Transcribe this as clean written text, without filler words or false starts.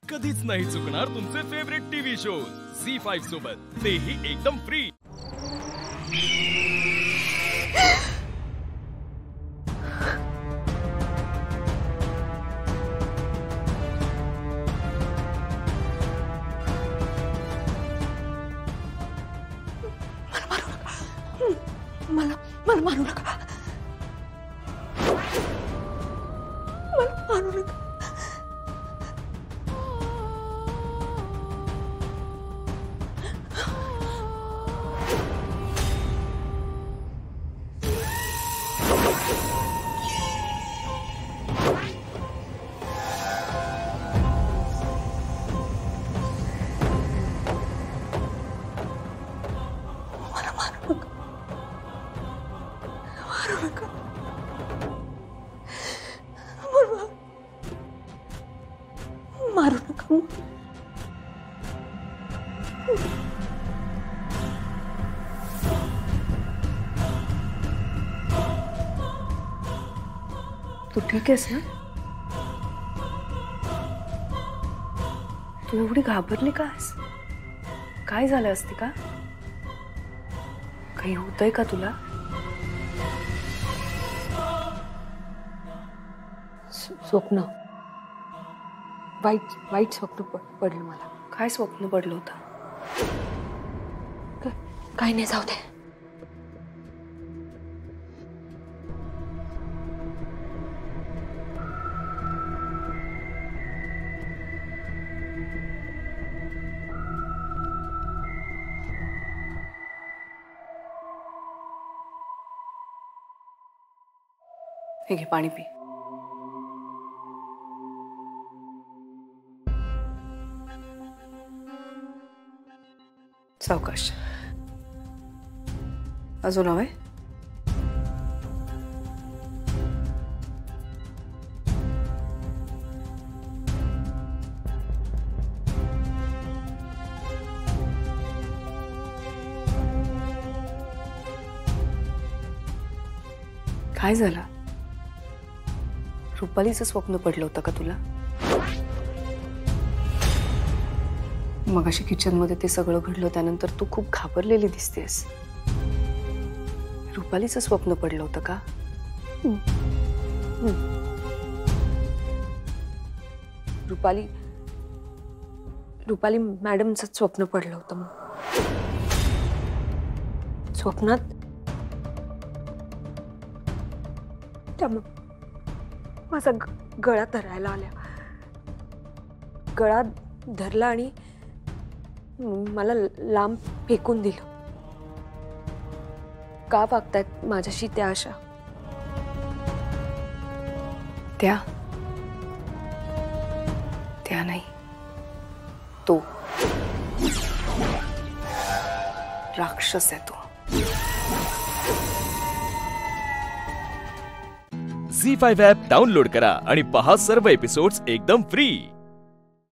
कधीच नाही चुकणार तुमचे फेवरेट टीव्ही शोज झी5 सोबत, तेही एकदम फ्री। मला मारू नका, मला मारू नका। मारू नका। तू ठीक आहेस ना? तू एवढी घाबरली का आहेस? काय झालं असते का? काही होतंय का तुला? स्वप्न, वाईट स्वप्न पडलं मला। काय स्वप्न पडलं होतं? काही नाही, जाऊ दे। हे घे, पाणी पी। सावकाश, अजून हवंय? काय झालं? रुपालीचं स्वप्न पडलं होतं का तुला? मगाशी किचन मध्ये ते सगळं घडलं त्यानंतर तू खूप घाबरलेली दिसतेस। रुपालीचं स्वप्न पडलं होतं का? रुपाली मॅडमचं स्वप्न पडलं होतं। मग स्वप्नात त्यामुळे माझा गळा धरायला आल्या, गळा धरला आणि मला लांब फेकून दिलं। का वागतायत माझ्याशी त्या अशा? त्या नाही, तो राक्षस आहे तो। झी5 ॲप डाउनलोड करा आणि पहा सर्व एपिसोड्स एकदम फ्री।